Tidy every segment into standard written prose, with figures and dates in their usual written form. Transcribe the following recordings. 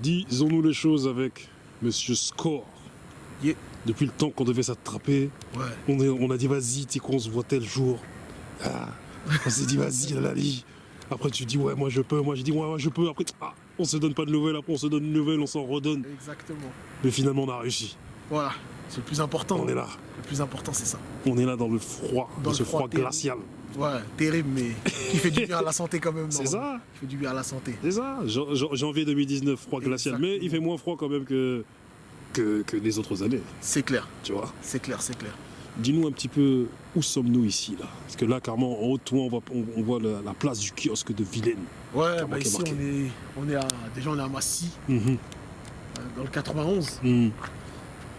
Disons-nous les choses avec Monsieur Score. Yeah. Depuis le temps qu'on devait s'attraper, Ouais. on a dit vas-y, tu sais qu'on se voit tel jour. Ah, on s'est dit vas-y, Lali. Après tu dis ouais, moi je peux, moi je dis ouais, je peux. Après on se donne pas de nouvelles, après on se donne une nouvelle, on s'en redonne. Exactement. Mais finalement on a réussi. Voilà, c'est le plus important. On est là. Le plus important, c'est ça. On est là dans le froid, dans ce froid terrible. glacial. Ouais, terrible, mais qui fait du bien à la santé quand même. C'est ça. Qui fait du bien à la santé. C'est ça. Janvier 2019, froid glacial. Exactement. Mais il fait moins froid quand même que les autres années. C'est clair. Tu vois. C'est clair, c'est clair. Dis-nous un petit peu où sommes-nous ici là. Parce que là, carrément, en haut de toi, on voit la place du kiosque de Vilaine. Ouais, Qui a ici marqué. on est à Massy, Mhm, dans le 91, mhm,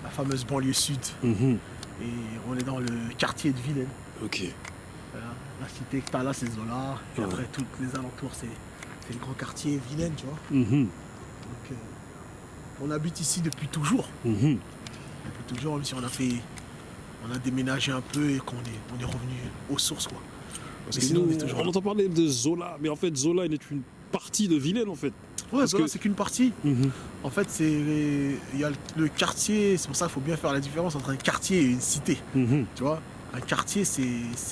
la fameuse banlieue sud. mhm. Et on est dans le quartier de Vilaine. Ok. Voilà. La cité que t'as là, c'est Zola. Et Ouais. après, tous les alentours, c'est le grand quartier Vilaine, tu vois. Mhm, Donc, on habite ici depuis toujours. mhm. Depuis toujours, même si on a déménagé un peu et on est revenu aux sources, quoi. Parce Mais que sinon, nous, on est toujours on là. entend parler de Zola, mais en fait, Zola, il est une partie de Vilaine en fait. Ouais, Parce Zola, que- c'est qu'une partie. Mhm, En fait, il y a le quartier, c'est pour ça qu'il faut bien faire la différence entre un quartier et une cité. mhm, Tu vois, un quartier, c'est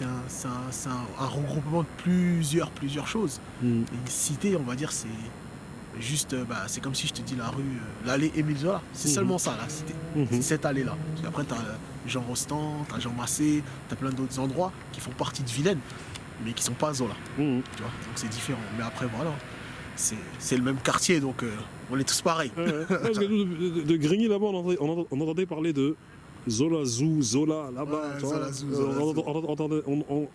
un regroupement de plusieurs choses. mhm. Et une cité, on va dire, c'est juste, c'est comme si je te dis la rue, l'allée Émile Zola. C'est Mhm. seulement ça, la cité. Mhm. C'est cette allée-là. Parce qu'après, tu as Jean Rostand, tu as Jean Massé, tu as plein d'autres endroits qui font partie de Vilaine, mais qui sont pas Zola. Mhm. Tu vois, donc c'est différent. Mais après, voilà, c'est le même quartier, donc on est tous pareils. Ouais. Parce que nous, de Grigny là-bas, on entendait parler de Zola Zoo, Zola là-bas. Ouais, tu vois. Zola Zoo, Zola Zoo.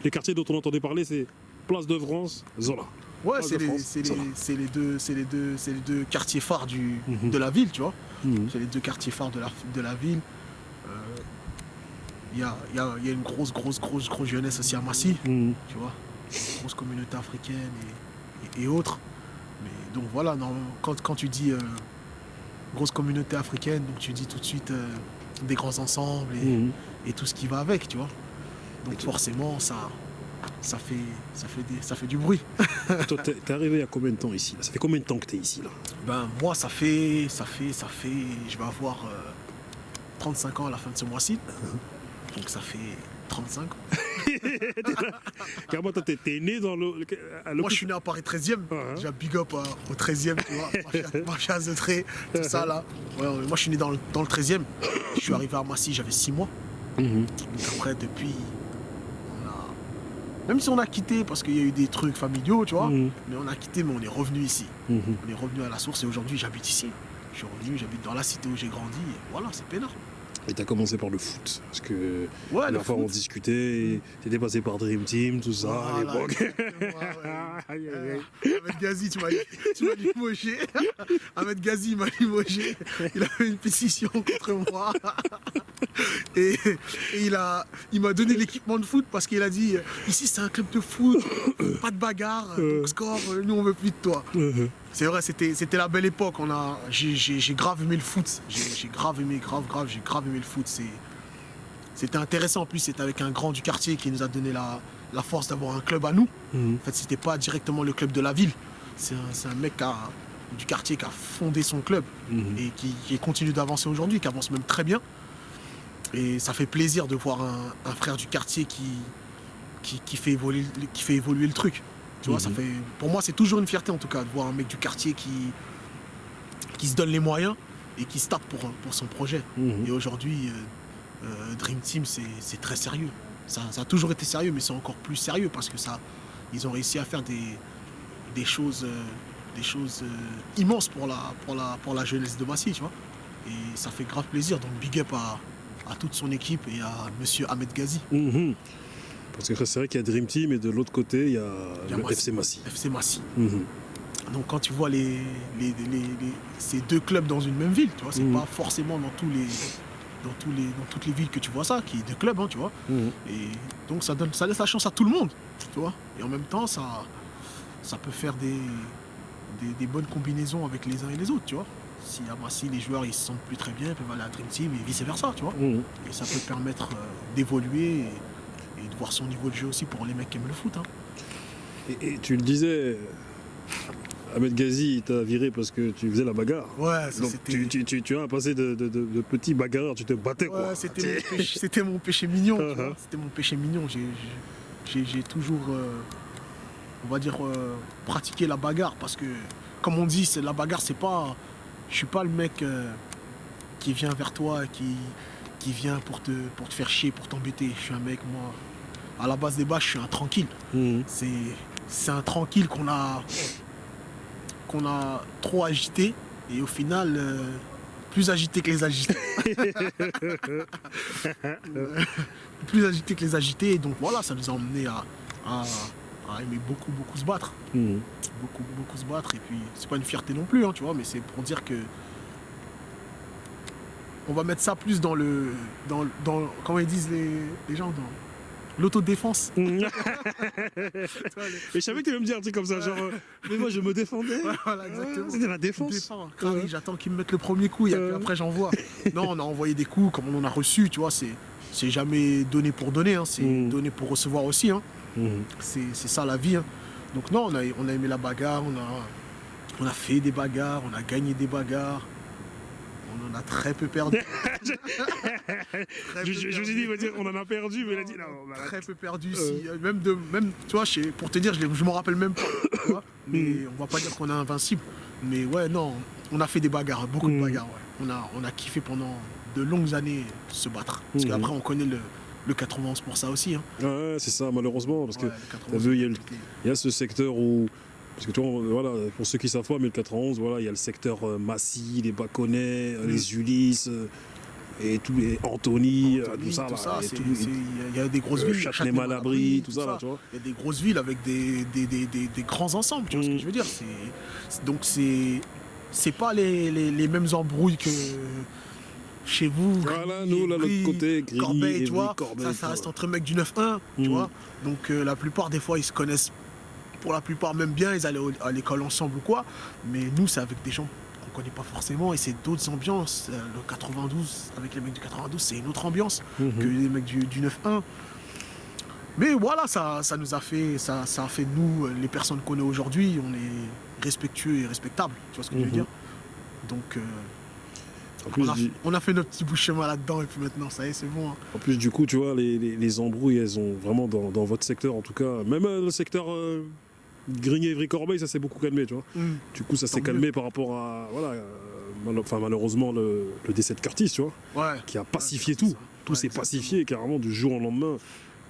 Les quartiers dont on entendait parler, c'est Place de France, Zola. Ouais, Place de France, Zola. c'est les deux quartiers phares Mhm. de la ville, tu vois. Mhm. C'est les deux quartiers phares de la ville. Il y a une grosse jeunesse aussi à Massy, Mhm. tu vois. Grosse communauté africaine et autres. Mais donc voilà, quand tu dis grosse communauté africaine, donc tu dis tout de suite des grands ensembles Mhm. et tout ce qui va avec, tu vois. Donc forcément, ça fait du bruit. Toi, t'es arrivé il y a combien de temps ici là? Ça fait combien de temps que t'es ici là? Ben moi, je vais avoir 35 ans à la fin de ce mois-ci. Donc ça fait 35 ans. Carrément, toi, t'es né dans Moi, je suis né à Paris 13e. Ouais. Déjà big up au 13e, tu vois. Mafia The Trait, tout ça là. Ouais, moi, je suis né dans le 13e. Je suis arrivé à Massy, j'avais 6 mois. Mhm. Donc après, depuis, même si on a quitté parce qu'il y a eu des trucs familiaux, tu vois. Mhm. Mais on a quitté, mais on est revenu ici. Mhm. On est revenu à la source et aujourd'hui, j'habite ici. Je suis revenu, j'habite dans la cité où j'ai grandi. Et voilà, c'est peinard. Et t'as commencé par le foot. Parce que Ouais, la le fois on foot. discutait, t'étais passé par Dream Team, tout ça à Voilà, l'époque. exactement, ouais. Aïe, aïe, aïe. Ahmed Ghazi, tu m'as limogé. Ahmed Ghazi m'a limogé. Il a fait une pétition contre moi. Et il m'a donné l'équipement de foot parce qu'il a dit ici c'est un club de foot, pas de bagarre, donc score, nous on veut plus de toi. Mhm. C'est vrai, c'était la belle époque. J'ai grave aimé le foot. J'ai grave aimé le foot. C'était intéressant en plus, c'était avec un grand du quartier qui nous a donné la force d'avoir un club à nous. Mhm. En fait, c'était pas directement le club de la ville. C'est un mec du quartier qui a fondé son club Mhm. et qui continue d'avancer aujourd'hui, qui avance même très bien. Et ça fait plaisir de voir un frère du quartier qui fait évoluer le truc. Tu vois, Mhm. pour moi, c'est toujours une fierté en tout cas de voir un mec du quartier qui se donne les moyens et qui se tape pour son projet. Mhm. Et aujourd'hui, Dream Team, c'est très sérieux. Ça a toujours été sérieux, mais c'est encore plus sérieux parce que ils ont réussi à faire des choses immenses pour la jeunesse de Massy, tu vois. Et ça fait grave plaisir. Donc big up à toute son équipe et à monsieur Ahmed Ghazi. Mhm. Parce que c'est vrai qu'il y a Dream Team et de l'autre côté, il y a Il y a le Massy. FC Massy. FC Massy. Mhm. Donc quand tu vois ces deux clubs dans une même ville, tu vois, c'est Mhm. pas forcément dans toutes les villes que tu vois ça, qui est deux clubs, hein, tu vois. Mhm. Et donc ça laisse la chance à tout le monde, tu vois. Et en même temps, ça peut faire des bonnes combinaisons avec les uns et les autres, tu vois. Si à Massy, les joueurs ils se sentent plus très bien, ils peuvent aller à Dream Team et vice versa, tu vois. Mhm. Et ça peut permettre d'évoluer et de voir son niveau de jeu aussi pour les mecs qui aiment le foot, hein. Et tu le disais, Ahmed Ghazi, il t'a viré parce que tu faisais la bagarre. Ouais, ça Donc c'était. tu as passé de petit bagarreur, tu te battais quoi. Ouais, c'était mon péché mignon. Tu Uh-huh. vois. C'était mon péché mignon. J'ai toujours, on va dire, pratiqué la bagarre parce que, comme on dit, la bagarre, c'est pas. Je suis pas le mec qui vient vers toi, qui vient pour te faire chier, pour t'embêter. Je suis un mec, moi, à la base des bases, je suis un tranquille. Mhm. C'est un tranquille qu'on a trop agité et au final, plus agité que les agités. Plus agité que les agités. Et donc voilà, ça nous a emmené à aimer beaucoup, beaucoup se battre. Mhm. Beaucoup, beaucoup se battre. Et puis, c'est pas une fierté non plus, hein, tu vois, mais c'est pour dire que on va mettre ça plus dans le. Comment ils disent les gens, dans l'autodéfense. Mhm. Tu vois, Et je savais que tu allais me dire un truc comme ça, genre, mais moi je me défendais. Ouais, voilà, exactement. C'était la Je défense. défends. Carré, j'attends qu'ils me mettent le premier coup et puis après j'envoie. Non, on a envoyé des coups comme on en a reçu, tu vois, c'est jamais donné pour donner, hein, c'est donné pour recevoir aussi. Hein. Mhm. C'est ça la vie. Hein. Donc non, on a aimé la bagarre, on a fait des bagarres, on a gagné des bagarres. On en a très peu perdu. Je me suis dit, il va dire, on en a perdu, mais il a dit, non, on a Très peu perdu. Même, tu vois, pour te dire, je m'en rappelle même pas. Tu vois, mais on va pas dire qu'on est invincible. Mais ouais, non, on a fait des bagarres, beaucoup de bagarres. Ouais. On a kiffé pendant de longues années se battre. Parce qu'après, on connaît le 91 pour ça aussi. Hein. Ouais, c'est ça, malheureusement, parce que Ouais, le t'as vu, 91, il y a ce secteur où. Parce que tu vois, voilà, pour ceux qui savent pas, mais le 91, voilà, il y a le secteur Massy, les Baconnais, les Ulysses, et tous les Anthony, tout ça. Là, et tout- il y a des grosses villes. Châtenay-Malabry, tout ça, là, tu vois. Il y a des grosses villes avec des grands ensembles, tu vois ce que je veux dire. Donc c'est pas les mêmes embrouilles que chez vous. Voilà, Grigny, nous, là, Évry, l'autre côté, Grigny, Corbeil, tu Évry, vois. Corbeil, Ça reste entre mecs du 9-1, tu vois. Donc la plupart des fois, ils se connaissent pour la plupart même bien, ils allaient à l'école ensemble ou quoi. Mais nous, c'est avec des gens qu'on connaît pas forcément et c'est d'autres ambiances. Le 92, avec les mecs du 92, c'est une autre ambiance que les mecs du 9-1. Mais voilà, ça nous a fait, ça a fait de nous, les personnes qu'on est aujourd'hui, on est respectueux et respectables. Tu vois ce que je veux dire? Donc, En plus, on a fait notre petit bout de chemin là-dedans et puis maintenant, ça y est, c'est bon. Hein. en plus, du coup, tu vois, les embrouilles, elles ont vraiment dans votre secteur, en tout cas, même le secteur Grigny, Évry, Corbeil, ça s'est beaucoup calmé, tu vois. Du coup, ça s'est calmé par rapport à, voilà, malheureusement, le décès de Curtis, tu vois, Ouais. qui a pacifié tout. Tout s'est pacifié carrément du jour au lendemain,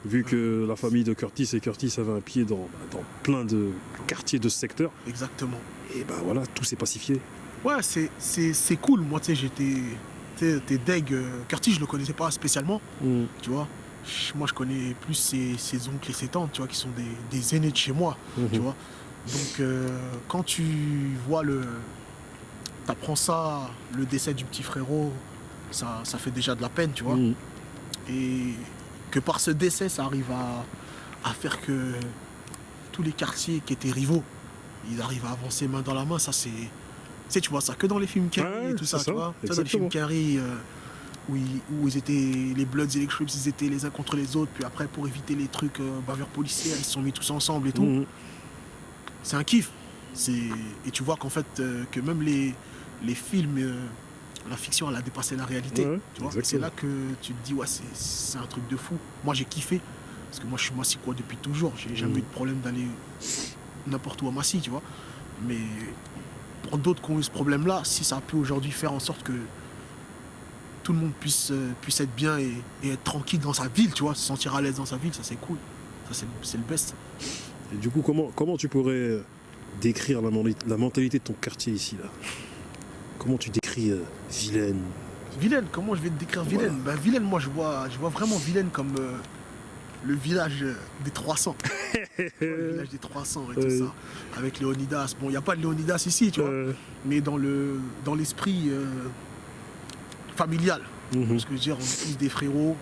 vu que la famille de Curtis et Curtis avaient un pied dans plein de quartiers de ce secteur. Exactement. Et ben voilà, tout s'est pacifié. Ouais, c'est cool. Moi, tu sais, t'es deg. Curtis, je le connaissais pas spécialement, tu vois. Moi, je connais plus ses oncles et ses tantes, tu vois, qui sont des aînés de chez moi, tu vois. Donc, quand tu vois t'apprends ça, le décès du petit frérot, ça fait déjà de la peine, tu vois. Et que par ce décès, ça arrive à faire que tous les quartiers qui étaient rivaux, ils arrivent à avancer main dans la main, ça c'est... Tu sais, tu vois ça que dans les films Carrey et tout ça, tu vois. Tu sais, dans les films Carrey, où ils étaient, les Bloods et les Crips, ils étaient les uns contre les autres, puis après, pour éviter les trucs bavures policières, ils se sont mis tous ensemble et tout. C'est un kiff. Et tu vois qu'en fait, que même les films, la fiction, elle a dépassé la réalité. Ouais, tu vois. C'est là que tu te dis, ouais, c'est un truc de fou. Moi, j'ai kiffé, parce que moi, je suis massicrois depuis toujours. J'ai jamais eu de problème d'aller n'importe où à Massy, tu vois. Mais pour d'autres qui ont eu ce problème-là, si ça peut aujourd'hui faire en sorte que tout le monde puisse être bien et être tranquille dans sa ville, tu vois, se sentir à l'aise dans sa ville, ça c'est cool. Ça c'est le best. Et du coup, comment tu pourrais décrire la mentalité de ton quartier ici, là? Comment tu décris Vilaine? Vilaine, comment je vais te décrire Vilaine? Ben, Vilaine, moi je vois vraiment Vilaine comme le village des 300. Le village des 300 et tout ça. Avec Léonidas. Bon, il n'y a pas de Léonidas ici, tu vois. Mais dans l'esprit familial. Parce que je veux dire, on est tous des frérots.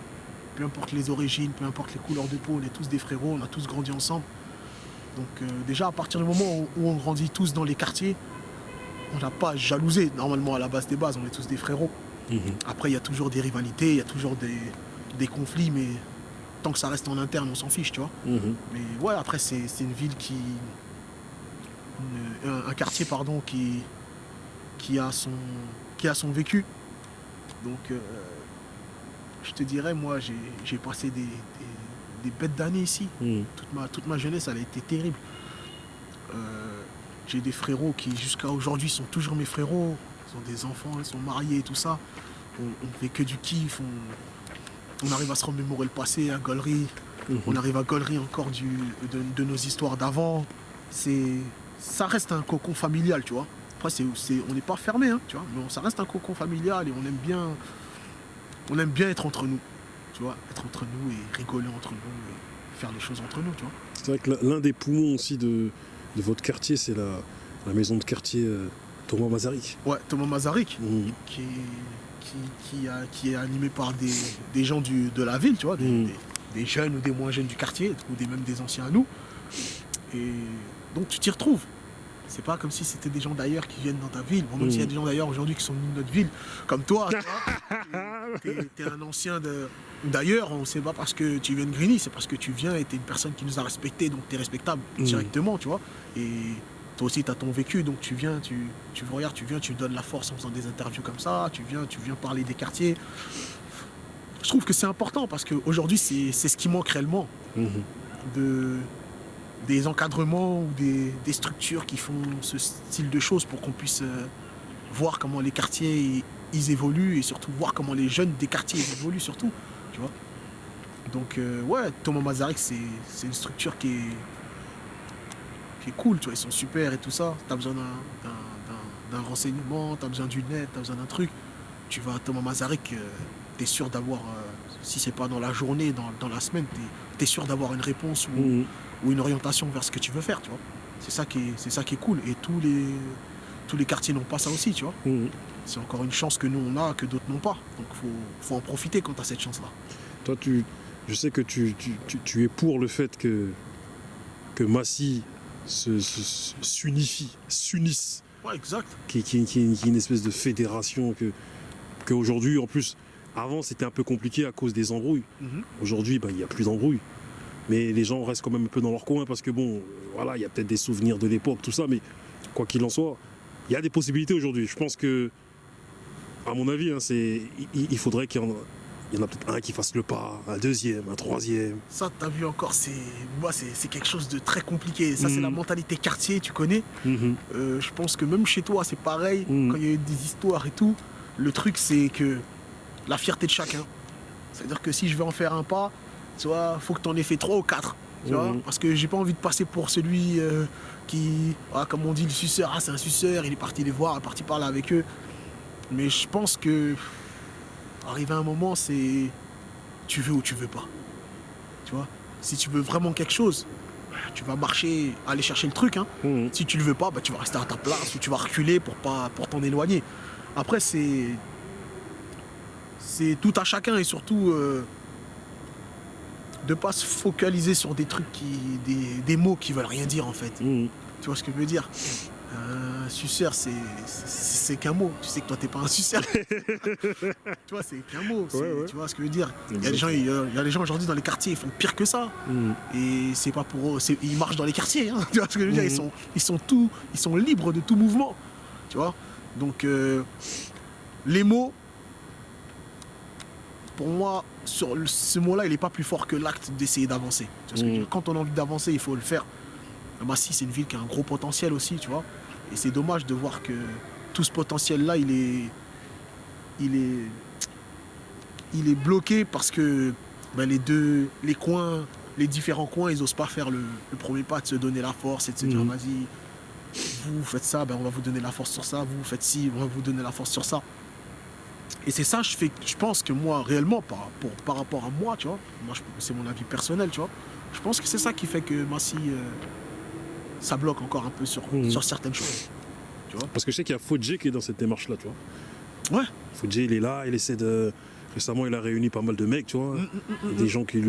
Peu importe les origines, peu importe les couleurs de peau, on est tous des frérots. On a tous grandi ensemble. Donc déjà, à partir du moment où on grandit tous dans les quartiers, on n'a pas jalousé. Normalement, à la base des bases, on est tous des frérots. Après, il y a toujours des rivalités, il y a toujours des conflits, mais tant que ça reste en interne, on s'en fiche, tu vois. Mais ouais, après, c'est une ville un quartier pardon, qui a son vécu. Donc, je te dirais, moi, j'ai passé des bêtes d'années ici. Toute ma jeunesse, elle a été terrible. J'ai des frérots qui, jusqu'à aujourd'hui, sont toujours mes frérots. Ils ont des enfants, ils sont mariés et tout ça. On fait que du kiff. On arrive à se remémorer le passé à Gollery. On arrive à Gollery encore de nos histoires d'avant. Ça reste un cocon familial, tu vois. Après, on n'est pas fermé, hein, tu vois, mais ça reste un cocon familial et on aime bien être entre nous, tu vois, être entre nous et rigoler entre nous et faire les choses entre nous, tu vois. C'est vrai que l'un des poumons aussi de votre quartier, c'est la maison de quartier Thomas Masaryk. Ouais, Thomas Masaryk, qui est animé par des gens de la ville, tu vois, des jeunes ou des moins jeunes du quartier, ou même des anciens à nous. Et donc tu t'y retrouves. C'est pas comme si c'était des gens d'ailleurs qui viennent dans ta ville. Bon, même s'il y a des gens d'ailleurs aujourd'hui qui sont venus de notre ville, comme toi, tu vois. T'es un ancien d'ailleurs, on sait pas parce que tu viens de Grigny, c'est parce que tu viens et t'es une personne qui nous a respectés, donc t'es respectable directement, tu vois. Et toi aussi, t'as ton vécu, donc tu viens, tu donnes la force en faisant des interviews comme ça, tu viens parler des quartiers. Je trouve que c'est important parce qu'aujourd'hui, c'est ce qui manque réellement. Des encadrements ou des structures qui font ce style de choses pour qu'on puisse voir comment les quartiers ils évoluent et surtout voir comment les jeunes des quartiers ils évoluent surtout, tu vois. Donc ouais, Thomas Masaryk c'est une structure qui est cool, tu vois, ils sont super et tout ça. T'as besoin d'un renseignement, t'as besoin d'une aide, t'as besoin d'un truc, tu vas à Thomas Masaryk, t'es sûr d'avoir, si c'est pas dans la journée, dans la semaine, t'es sûr d'avoir une réponse ou une orientation vers ce que tu veux faire, tu vois. C'est ça qui est cool. Et tous les quartiers n'ont pas ça aussi, tu vois. C'est encore une chance que nous on a, que d'autres n'ont pas. Donc faut en profiter quand tu as cette chance-là. Toi, je sais que tu es pour le fait que Massy s'unisse. Ouais, exact. Qui est une espèce de fédération qu'aujourd'hui, en plus, avant c'était un peu compliqué à cause des embrouilles. Aujourd'hui, il n'y a plus d'embrouilles. Mais les gens restent quand même un peu dans leur coin parce que bon, voilà, il y a peut-être des souvenirs de l'époque, tout ça, mais quoi qu'il en soit, il y a des possibilités aujourd'hui. Je pense que, à mon avis, hein, il faudrait qu'il y en a peut-être un qui fasse le pas, un deuxième, un troisième. Ça, t'as vu encore, c'est quelque chose de très compliqué. Ça, c'est la mentalité quartier, tu connais. Je pense que même chez toi, c'est pareil. Quand il y a eu des histoires et tout, le truc, c'est que la fierté de chacun. C'est-à-dire que si je vais en faire un pas, tu vois, faut que tu en aies fait 3 ou 4, tu vois, parce que j'ai pas envie de passer pour celui qui, comme on dit, le suceur, c'est un suceur, il est parti les voir, il est parti parler avec eux. Mais je pense que, arrivé à un moment, c'est tu veux ou tu veux pas, tu vois. Si tu veux vraiment quelque chose, tu vas marcher, aller chercher le truc, hein. Si tu le veux pas, tu vas rester à ta place ou tu vas reculer pour t'en éloigner. Après, c'est tout à chacun et surtout de pas se focaliser sur des trucs des mots qui veulent rien dire en fait. Tu vois ce que je veux dire? Un suceur, c'est qu'un mot. Tu sais que toi t'es pas un suceur. Tu vois, c'est qu'un mot. Tu vois ce que je veux dire? Il y a des gens aujourd'hui dans les quartiers, ils font pire que ça. Et c'est pas pour eux. Ils marchent dans les quartiers. Hein, tu vois ce que je veux dire? Ils sont libres de tout mouvement. Tu vois? Donc les mots. Pour moi, ce mot-là, il n'est pas plus fort que l'acte d'essayer d'avancer. Tu vois ce que je veux dire? Quand on a envie d'avancer, il faut le faire. Massy, c'est une ville qui a un gros potentiel aussi, tu vois. Et c'est dommage de voir que tout ce potentiel-là, il est bloqué parce que les différents coins, ils n'osent pas faire le premier pas de se donner la force et de se dire, vas-y, vous faites ça, on va vous donner la force sur ça, vous faites ci, on va vous donner la force sur ça. Et c'est ça, je pense que moi, réellement, par rapport à moi, tu vois, c'est mon avis personnel, tu vois, je pense que c'est ça qui fait que Massy, ça bloque encore un peu sur certaines choses, tu vois. Parce que je sais qu'il y a Fodjé qui est dans cette démarche-là, tu vois. Ouais. Fodjé, il est là, il essaie de... Récemment, il a réuni pas mal de mecs, tu vois. Des gens qui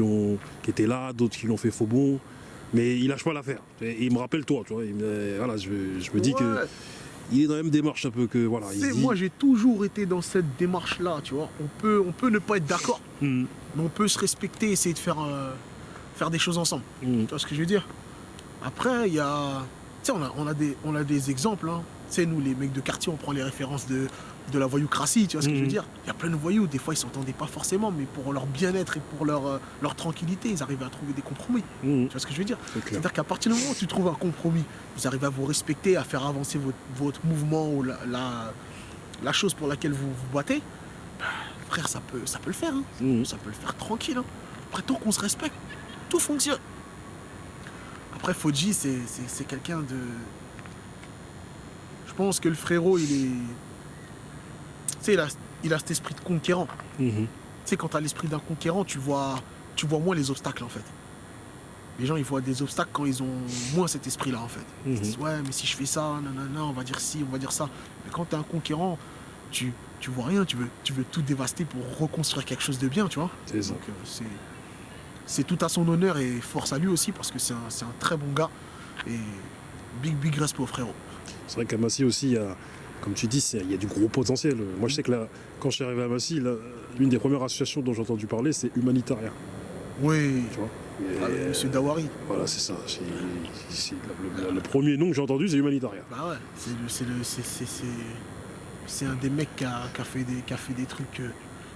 étaient là, d'autres qui l'ont fait faux bon. Mais il lâche pas l'affaire. Et il me rappelle toi, tu vois. Voilà, je me dis que... Il est dans la même démarche un peu que voilà. Moi j'ai toujours été dans cette démarche là, tu vois. On peut ne pas être d'accord, mais on peut se respecter, essayer de faire des choses ensemble. Tu vois ce que je veux dire? Après il y a Tu sais, on a des exemples. Hein. Tu sais, nous, les mecs de quartier, on prend les références de la voyoucratie, tu vois ce que je veux dire? Il y a plein de voyous, des fois ils s'entendaient pas forcément, mais pour leur bien-être et pour leur tranquillité, ils arrivaient à trouver des compromis. Tu vois ce que je veux dire? C'est-à-dire qu'à partir du moment où tu trouves un compromis, vous arrivez à vous respecter, à faire avancer votre mouvement ou la chose pour laquelle vous vous battez, bah, frère, ça peut le faire. Hein. Ça peut le faire tranquille. Hein. Après, tant qu'on se respecte, tout fonctionne. Après, Fodji, c'est quelqu'un de... Je pense que le frérot, il est... Tu sais, il a cet esprit de conquérant. Tu sais, quand tu as l'esprit d'un conquérant, tu vois moins les obstacles, en fait. Les gens, ils voient des obstacles quand ils ont moins cet esprit-là, en fait. Ils se disent, ouais, mais si je fais ça, nanana, on va dire ci, on va dire ça. Mais quand tu es un conquérant, tu vois rien, tu veux tout dévaster pour reconstruire quelque chose de bien, tu vois. C'est ça. Donc, c'est tout à son honneur et force à lui aussi, parce que c'est un très bon gars. Et big respect au frérot. C'est vrai qu'à Massy aussi, comme tu dis, il y a du gros potentiel. Moi, je sais que là, quand je suis arrivé à Massy, l'une des premières associations dont j'ai entendu parler, c'est Humanitaria. Oui. Tu vois Monsieur Dawari. Voilà, c'est ça. Le premier nom que j'ai entendu, c'est Humanitaria. Bah ouais, c'est un des mecs qui a fait des trucs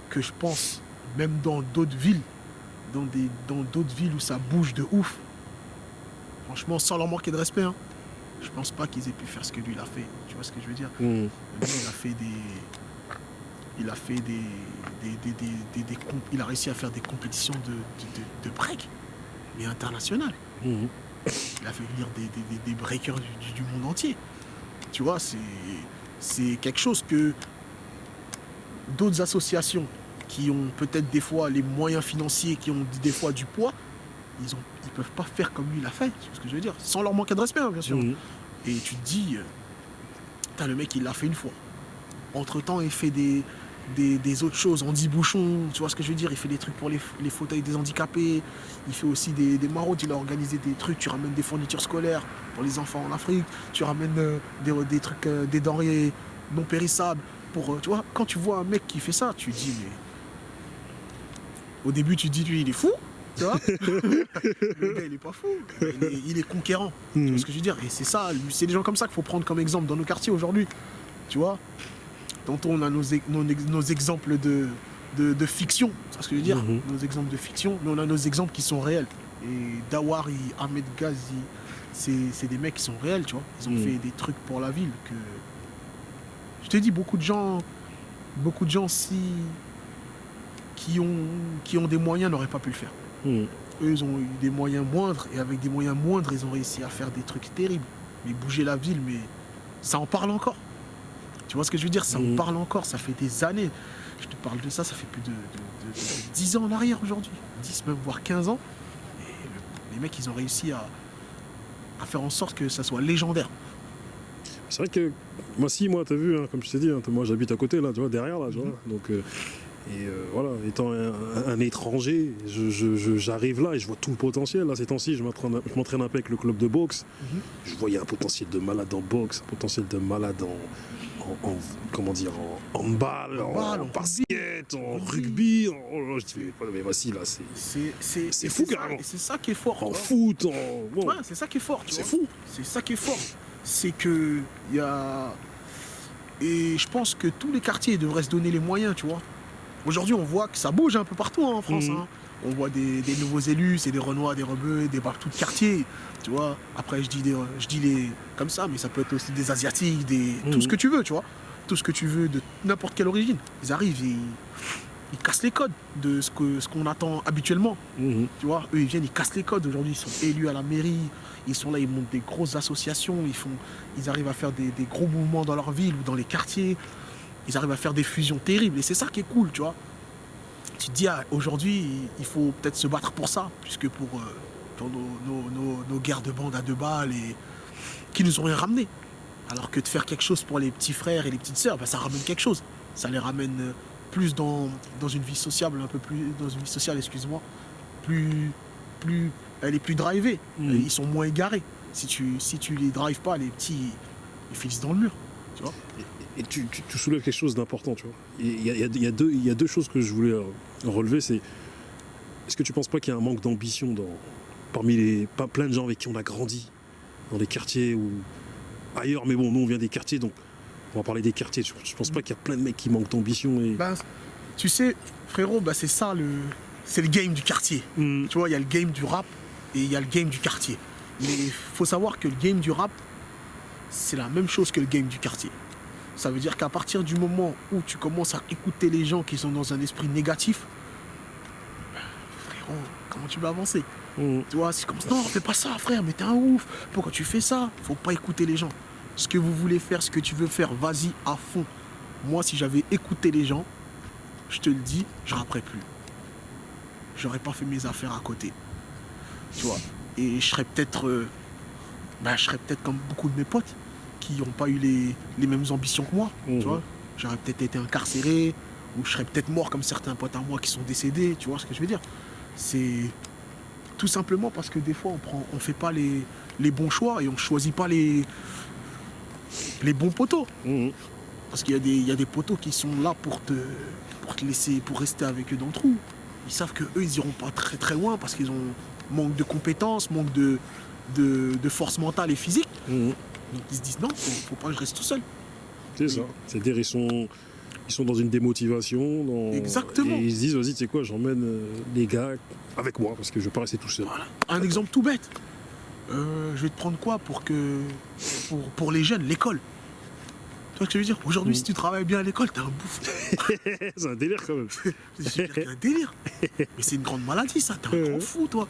que je pense, même dans d'autres villes, dans d'autres villes où ça bouge de ouf. Franchement, sans leur manquer de respect, hein. Je pense pas qu'ils aient pu faire ce que lui il a fait. Tu vois ce que je veux dire? Lui, il a réussi à faire des compétitions de break, mais internationales. Il a fait venir des breakers du monde entier. Tu vois, c'est quelque chose que d'autres associations qui ont peut-être des fois les moyens financiers, qui ont des fois du poids, ils peuvent pas faire comme lui l'a fait, c'est ce que je veux dire, sans leur manquer de respect, hein, bien sûr. Et tu te dis, le mec il l'a fait une fois. Entre-temps, il fait des autres choses, Andy Bouchon, tu vois ce que je veux dire, il fait des trucs pour les fauteuils des handicapés, il fait aussi des maraudes, il a organisé des trucs, tu ramènes des fournitures scolaires pour les enfants en Afrique, tu ramènes des trucs, des denrées non périssables, tu vois, quand tu vois un mec qui fait ça, tu te dis, mais... Au début, tu te dis, lui, il est fou, tu vois. Le gars, il est pas fou, il est conquérant, tu vois ce que je veux dire, et c'est ça, c'est des gens comme ça qu'il faut prendre comme exemple dans nos quartiers aujourd'hui, tu vois. Tantôt on a nos exemples de fiction, c'est ce que je veux dire, nos exemples de fiction, mais on a nos exemples qui sont réels. Et Dawari, Ahmed Ghazi, c'est des mecs qui sont réels, tu vois. Ils ont fait des trucs pour la ville que... Je te dis, beaucoup de gens qui ont des moyens n'auraient pas pu le faire. Eux, ils ont eu des moyens moindres, et avec des moyens moindres, ils ont réussi à faire des trucs terribles. Mais bouger la ville, mais ça en parle encore. Tu vois ce que je veux dire? Ça me parle encore, ça fait des années. Je te parle de ça, ça fait plus de 10 ans en arrière aujourd'hui. 10, même voire 15 ans. Et les mecs, ils ont réussi à faire en sorte que ça soit légendaire. C'est vrai que moi, t'as vu, hein, comme je t'ai dit, hein, moi j'habite à côté, là, tu vois, derrière, là, tu vois. Donc, voilà, étant un étranger, j'arrive là et je vois tout le potentiel. Là, ces temps-ci, je m'entraîne un peu avec le club de boxe. Je voyais un potentiel de malade en boxe, un potentiel de malade en handball, en basket, en rugby. Je dis, mais voici, là, c'est fou carrément. C'est ça qui est fort. En foot, ouais, c'est ça qui est fort. C'est fou. C'est ça qui est fort. C'est que il y a... Et je pense que tous les quartiers devraient se donner les moyens, tu vois. Aujourd'hui, on voit que ça bouge un peu partout, hein, en France. Hein. On voit des nouveaux élus, c'est des Renois, des Rebeux, des partout de quartier, tu vois. Après, je dis les comme ça, mais ça peut être aussi des Asiatiques, tout ce que tu veux, tu vois. Tout ce que tu veux de n'importe quelle origine. Ils arrivent, ils cassent les codes de ce qu'on attend habituellement. Tu vois, eux, ils viennent, ils cassent les codes. Aujourd'hui, ils sont élus à la mairie, ils sont là, ils montent des grosses associations, ils arrivent à faire des gros mouvements dans leur ville ou dans les quartiers. Ils arrivent à faire des fusions terribles et c'est ça qui est cool, tu vois. Tu te dis, aujourd'hui, il faut peut-être se battre pour ça, puisque pour nos guerres de bandes à 2 balles qui nous ont rien ramené. Alors que de faire quelque chose pour les petits frères et les petites sœurs, ça ramène quelque chose. Ça les ramène plus dans une vie sociale, excuse-moi, elle est plus drivée. Ils sont moins égarés. Si tu les drives pas, les petits, ils finissent dans le mur, tu vois. Et tu soulèves quelque chose d'important, tu vois. Il y a deux choses que je voulais relever, c'est... Est-ce que tu penses pas qu'il y a un manque d'ambition parmi plein de gens avec qui on a grandi, dans les quartiers ou ailleurs, mais bon, nous on vient des quartiers, donc on va parler des quartiers. Je pense pas qu'il y a plein de mecs qui manquent d'ambition. Et... Ben, tu sais, frérot, ben c'est ça, c'est le game du quartier. Tu vois, il y a le game du rap et il y a le game du quartier. Mais il faut savoir que le game du rap, c'est la même chose que le game du quartier. Ça veut dire qu'à partir du moment où tu commences à écouter les gens qui sont dans un esprit négatif, ben, frérot, comment tu vas avancer? Tu vois, c'est comme ça, non, fais pas ça, frère, mais t'es un ouf. Pourquoi tu fais ça? Faut pas écouter les gens. Ce que vous voulez faire, ce que tu veux faire, vas-y à fond. Moi, si j'avais écouté les gens, je te le dis, je rapperais plus. J'aurais pas fait mes affaires à côté. Tu vois. Et je serais peut-être comme beaucoup de mes potes qui n'ont pas eu les mêmes ambitions que moi. Tu vois. J'aurais peut-être été incarcéré, ou je serais peut-être mort comme certains potes à moi qui sont décédés. Tu vois ce que je veux dire? C'est tout simplement parce que des fois, on fait pas les bons choix et on choisit pas les bons poteaux. Parce qu'il y a des poteaux qui sont là pour te laisser, pour rester avec eux dans le trou. Ils savent qu'eux, ils iront pas très très loin parce qu'ils ont manque de compétences, manque de force mentale et physique. Donc ils se disent non, faut pas que je reste tout seul. C'est ça. C'est-à-dire ils sont dans une démotivation. Exactement. Et ils se disent, vas-y, tu sais quoi, j'emmène les gars avec moi parce que je veux pas rester tout seul. Voilà. Un exemple tout bête. Je vais te prendre quoi pour les jeunes, l'école. Tu vois ce que je veux dire? Aujourd'hui, si tu travailles bien à l'école, t'es un bouffon. C'est un délire quand même. C'est un délire. Mais c'est une grande maladie, ça. T'es un grand fou, toi.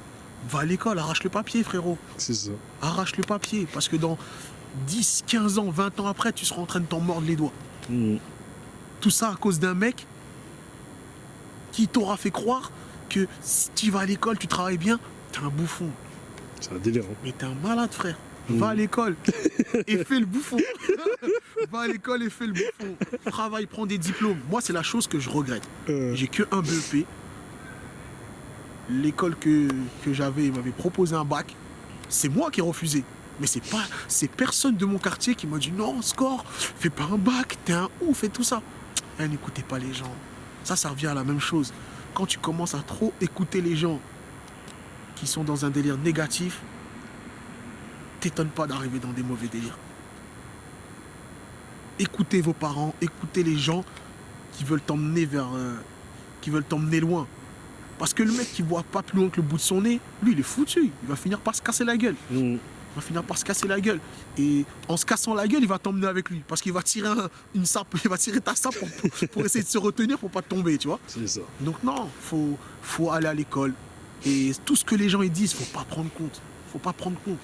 Va à l'école, arrache le papier, frérot. C'est ça. Arrache le papier. Parce que dans 10, 15 ans, 20 ans après, tu seras en train de t'en mordre les doigts. Tout ça à cause d'un mec qui t'aura fait croire que si tu vas à l'école, tu travailles bien, t'es un bouffon. C'est un délire. Hein. Mais t'es un malade, frère. Va à l'école et fais le bouffon. Va à l'école et fais le bouffon. Travaille, prends des diplômes. Moi, c'est la chose que je regrette. J'ai que un BEP. L'école que j'avais m'avait proposé un bac. C'est moi qui ai refusé. Mais c'est personne de mon quartier qui m'a dit non, score, fais pas un bac, t'es un ouf et tout ça. N'écoutez pas les gens. Ça revient à la même chose. Quand tu commences à trop écouter les gens qui sont dans un délire négatif, t'étonne pas d'arriver dans des mauvais délires. Écoutez vos parents, écoutez les gens qui veulent t'emmener qui veulent t'emmener loin. Parce que le mec qui voit pas plus loin que le bout de son nez, lui il est foutu, il va finir par se casser la gueule. Il va finir par se casser la gueule. Et en se cassant la gueule, il va t'emmener avec lui. Parce qu'il va tirer une sape, il va tirer ta sape pour essayer de se retenir pour pas tomber, tu vois. C'est ça. Donc non, faut aller à l'école. Et tout ce que les gens ils disent, faut pas prendre compte. Faut pas prendre compte.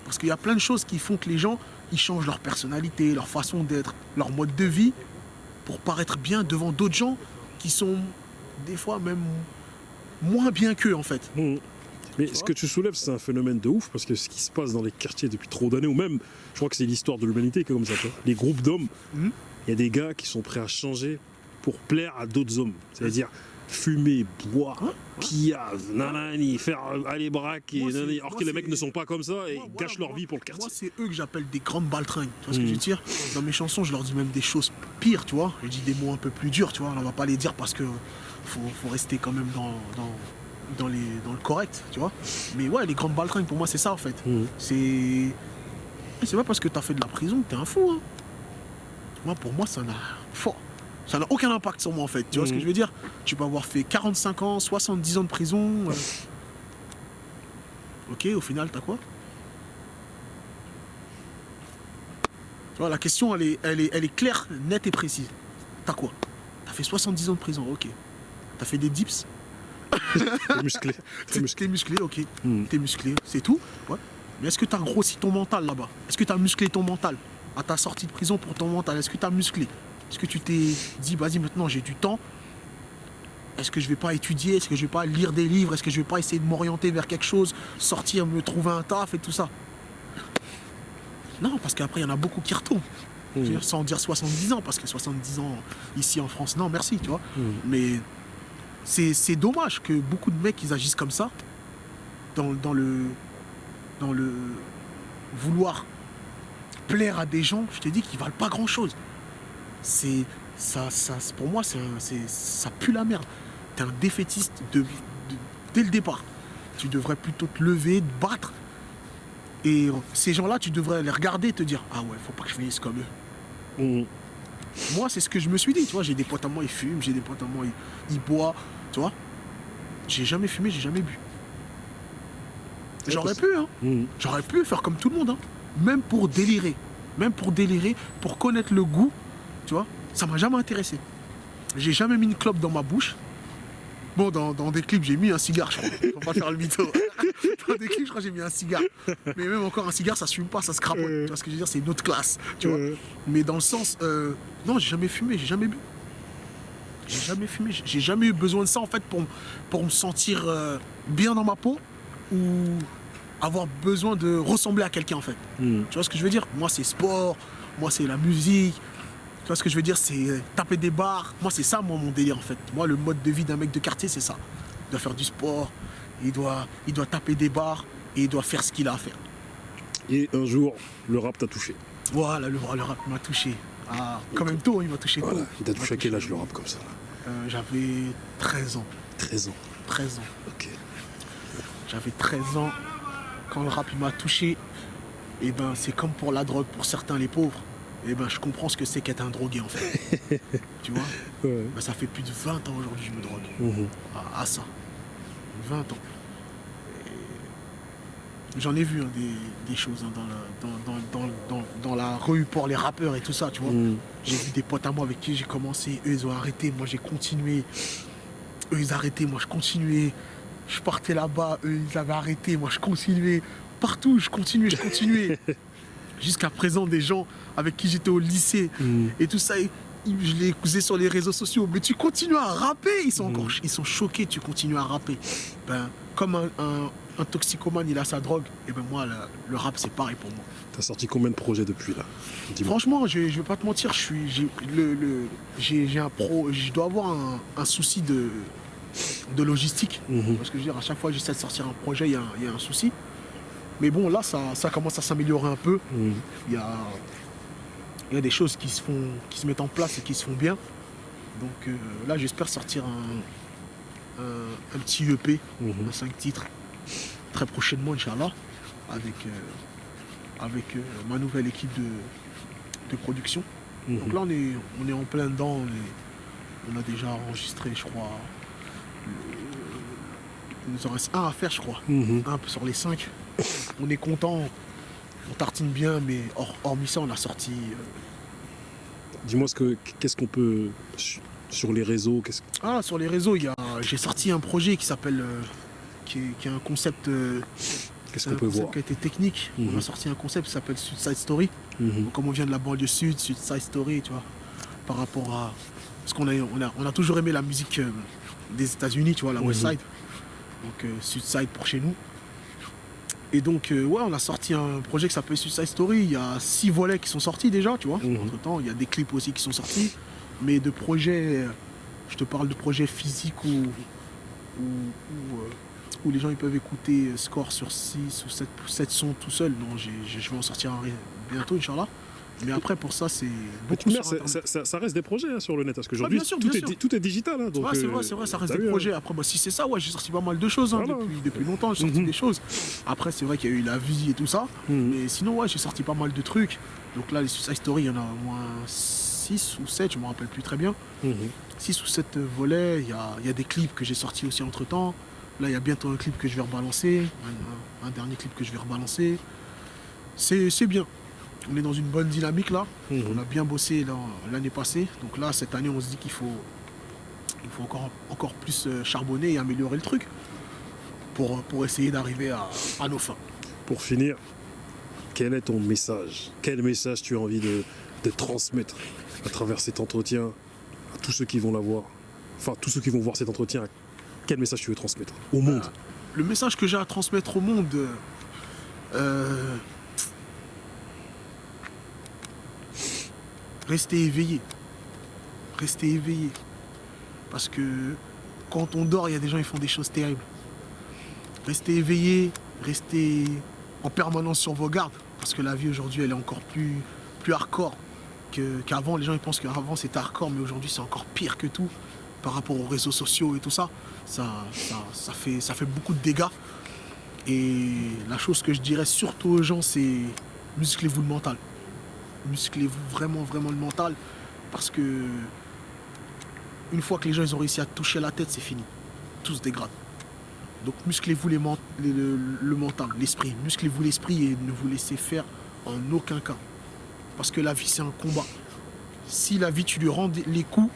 Parce qu'il y a plein de choses qui font que les gens, ils changent leur personnalité, leur façon d'être, leur mode de vie pour paraître bien devant d'autres gens qui sont des fois même moins bien qu'eux en fait. Mais ce que tu soulèves, c'est un phénomène de ouf parce que ce qui se passe dans les quartiers depuis trop d'années, ou même, je crois que c'est l'histoire de l'humanité qui est comme ça, tu vois. Les groupes d'hommes, il y a des gars qui sont prêts à changer pour plaire à d'autres hommes. C'est-à-dire fumer, boire, pillage, nanani, faire aller braquer, alors que les mecs ne sont pas comme ça et gâchent leur vie pour le quartier. Moi, c'est eux que j'appelle des grandes baltringues. Tu vois ce que je veux dire? Dans mes chansons, je leur dis même des choses pires, tu vois. Je dis des mots un peu plus durs, tu vois. On va pas les dire parce que faut rester quand même dans le correct, tu vois. Mais ouais, les grandes baltringues, pour moi, c'est ça, en fait. C'est pas parce que t'as fait de la prison que t'es un fou, hein. Moi, pour moi, ça n'a aucun impact sur moi, en fait. Tu vois ce que je veux dire? Tu peux avoir fait 45 ans, 70 ans de prison. Ok, au final, t'as quoi? Tu vois, la question, elle est claire, nette et précise. T'as quoi? T'as fait 70 ans de prison, ok. T'as fait des dips? T'es musclé. T'es musclé, ok. T'es musclé, c'est tout. Ouais. Mais est-ce que t'as grossi ton mental là-bas? Est-ce que t'as musclé ton mental? À ta sortie de prison pour ton mental, est-ce que t'as musclé? Est-ce que tu t'es dit, vas-y, maintenant j'ai du temps? Est-ce que je vais pas étudier? Est-ce que je vais pas lire des livres? Est-ce que je vais pas essayer de m'orienter vers quelque chose? Sortir, me trouver un taf et tout ça? Non, parce qu'après, il y en a beaucoup qui retournent. Je veux dire, sans dire 70 ans, parce que 70 ans ici en France, non, merci, tu vois. Mais c'est dommage que beaucoup de mecs, ils agissent comme ça, dans le vouloir plaire à des gens, je te dis, qui valent pas grand-chose. Pour moi, ça pue la merde. T'es un défaitiste dès le départ. Tu devrais plutôt te lever, te battre Et ces gens-là, tu devrais les regarder et te dire, ah ouais, faut pas que je finisse comme eux. Mhm. Moi, c'est ce que je me suis dit, tu vois. J'ai des potes à moi, ils fument, j'ai des potes à moi, ils boivent, tu vois. J'ai jamais fumé, j'ai jamais bu. J'aurais pu, hein. Mhm. J'aurais pu faire comme tout le monde, hein. Même pour délirer. Même pour délirer, pour connaître le goût, tu vois. Ça m'a jamais intéressé. J'ai jamais mis une clope dans ma bouche. Bon, dans des clips, j'ai mis un cigare, je crois. Faut pas faire le mytho. Dans des clips, je crois que j'ai mis un cigare. Mais même encore un cigare, ça se fume pas, ça se crapote. Tu vois ce que je veux dire, c'est une autre classe, tu vois. Mais dans le sens, non, j'ai jamais fumé, j'ai jamais bu. J'ai jamais fumé, j'ai jamais eu besoin de ça en fait pour me sentir bien dans ma peau ou avoir besoin de ressembler à quelqu'un en fait. Tu vois ce que je veux dire? Moi, c'est sport, moi, c'est la musique. Tu vois ce que je veux dire, c'est taper des barres. Moi, c'est ça, moi, mon délire, en fait. Moi, le mode de vie d'un mec de quartier, c'est ça. Il doit faire du sport, il doit taper des barres et il doit faire ce qu'il a à faire. Et un jour, le rap t'a touché. Voilà, le rap m'a touché. Ah, quand même tôt, il m'a touché Voilà. tôt. Il t'a touché à quel âge le rap comme ça? J'avais 13 ans. 13 ans. 13 ans. Ok. J'avais 13 ans. Quand le rap, il m'a touché, et ben, c'est comme pour la drogue, pour certains, les pauvres. Et ben, je comprends ce que c'est qu'être un drogué, en fait. Tu vois? Ouais. Ben, ça fait plus de 20 ans aujourd'hui que je me drogue. Mhm. À ça. 20 ans. Et j'en ai vu hein, des choses hein, dans la rue pour les rappeurs et tout ça, tu vois. J'ai vu des potes à moi avec qui j'ai commencé, eux ils ont arrêté, moi j'ai continué. Eux ils arrêtaient, moi je continuais. Je partais là-bas, eux ils avaient arrêté, moi je continuais. Partout, je continuais. Jusqu'à présent, des gens avec qui j'étais au lycée et tout ça, je les écoutais sur les réseaux sociaux. Mais tu continues à rapper, ils sont choqués, tu continues à rapper. Ben, comme un toxicomane, il a sa drogue, et ben moi, le rap, c'est pareil pour moi. T'as sorti combien de projets depuis là? Dis-moi. Franchement, je vais pas te mentir, je dois avoir un souci de logistique. Parce que je veux dire, à chaque fois que j'essaie de sortir un projet, il y a un souci. Mais bon, là, ça commence à s'améliorer un peu. Il y a des choses qui se mettent en place et qui se font bien. Donc là, j'espère sortir un petit EP, 5 titres, très prochainement, Inch'Allah, avec ma nouvelle équipe de production. Donc là, on est en plein dedans. On a déjà enregistré, je crois, il nous en reste un à faire, je crois. Un sur les 5. On est content, on tartine bien, mais hormis ça, on a sorti... Dis-moi qu'est-ce qu'on peut sur les réseaux. Ah, sur les réseaux, j'ai sorti un projet qui s'appelle... qui est un concept... Qu'est-ce qu'on peut voir? Qui a été technique. On a sorti un concept qui s'appelle Suicide Story. Donc, comme on vient de la banlieue sud, Suicide Story, tu vois, par rapport à... Parce qu'on a toujours aimé la musique des États-Unis, tu vois, la West Side. Donc Suicide pour chez nous. Et donc, ouais, on a sorti un projet qui s'appelle Suicide Story. Il y a 6 volets qui sont sortis déjà, tu vois. Entre-temps, il y a des clips aussi qui sont sortis. Mais de projets, je te parle de projets physiques où les gens ils peuvent écouter score sur 6 ou 7 sons tout seul. Non, je vais en sortir un bientôt, Inch'Allah. Mais après, pour ça, c'est beaucoup sur Internet. Ça reste des projets hein, sur le net, parce qu'aujourd'hui, bien sûr. tout est digital. Hein, donc, ouais, c'est vrai, ça reste des projets. Après, bah, si c'est ça, ouais, j'ai sorti pas mal de choses hein, voilà. depuis longtemps, j'ai sorti des choses. Après, c'est vrai qu'il y a eu la vie et tout ça. Mais sinon, ouais, j'ai sorti pas mal de trucs. Donc là, les Suicide Story, il y en a au moins 6 ou 7, je me rappelle plus très bien. 6 ou 7 volets. Il y a des clips que j'ai sortis aussi entre-temps. Là, il y a bientôt un clip que je vais rebalancer. Un dernier clip que je vais rebalancer. C'est bien. On est dans une bonne dynamique là. On a bien bossé l'année passée. Donc là, cette année, on se dit qu'il faut encore plus charbonner et améliorer le truc pour essayer d'arriver à nos fins. Pour finir, quel est ton message? Quel message tu as envie de transmettre à travers cet entretien à tous ceux qui vont la voir? Enfin, tous ceux qui vont voir cet entretien, quel message tu veux transmettre au monde? Le message que j'ai à transmettre au monde... Restez éveillés. Restez éveillés. Parce que quand on dort, il y a des gens qui font des choses terribles. Restez éveillés, restez en permanence sur vos gardes. Parce que la vie aujourd'hui, elle est encore plus hardcore qu'avant. Les gens ils pensent qu'avant c'était hardcore, mais aujourd'hui c'est encore pire que tout. Par rapport aux réseaux sociaux et tout ça, ça fait beaucoup de dégâts. Et la chose que je dirais surtout aux gens, c'est musclez-vous le mental. Musclez-vous vraiment, vraiment le mental. Parce que une fois que les gens ils ont réussi à toucher la tête, c'est fini. Tout se dégrade. Donc musclez-vous le mental, l'esprit. Musclez-vous l'esprit et ne vous laissez faire en aucun cas. Parce que la vie, c'est un combat. Si la vie, tu lui rends les coups,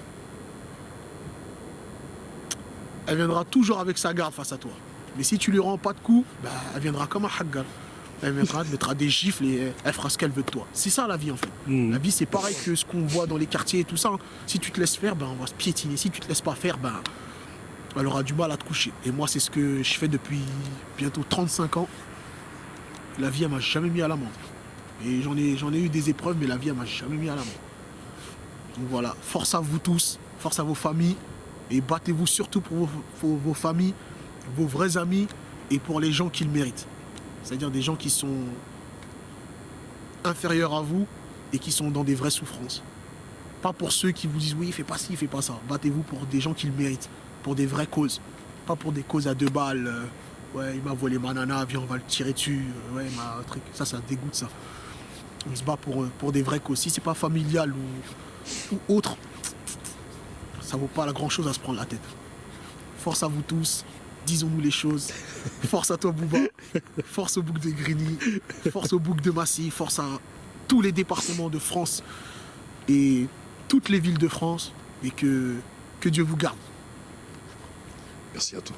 elle viendra toujours avec sa garde face à toi. Mais si tu lui rends pas de coups, bah, elle viendra comme un haggal. Elle viendra, elle te mettra des gifles et elle fera ce qu'elle veut de toi. C'est ça la vie en fait. La vie c'est pareil que ce qu'on voit dans les quartiers et tout ça. Si tu te laisses faire, ben, on va se piétiner. Si tu te laisses pas faire, ben, elle aura du mal à te coucher. Et moi c'est ce que je fais depuis bientôt 35 ans. La vie elle m'a jamais mis à l'amende. Et j'en ai eu des épreuves, mais la vie elle m'a jamais mis à l'amende. Donc voilà, force à vous tous, force à vos familles. Et battez-vous surtout pour vos familles, vos vrais amis et pour les gens qui le méritent. C'est-à-dire des gens qui sont inférieurs à vous et qui sont dans des vraies souffrances. Pas pour ceux qui vous disent oui, fais pas ci, fais pas ça. Battez-vous pour des gens qui le méritent, pour des vraies causes. Pas pour des causes à 2 balles. Ouais, il m'a volé ma nana, viens, on va le tirer dessus. Ouais, ma truc. Ça dégoûte ça. On se bat pour des vraies causes. Si c'est pas familial ou autre, ça vaut pas la grand chose à se prendre la tête. Force à vous tous, disons-nous les choses. Force à toi Bouba, force au bouc de Grigny, force au bouc de Massy, force à tous les départements de France et toutes les villes de France et que Dieu vous garde. Merci à toi.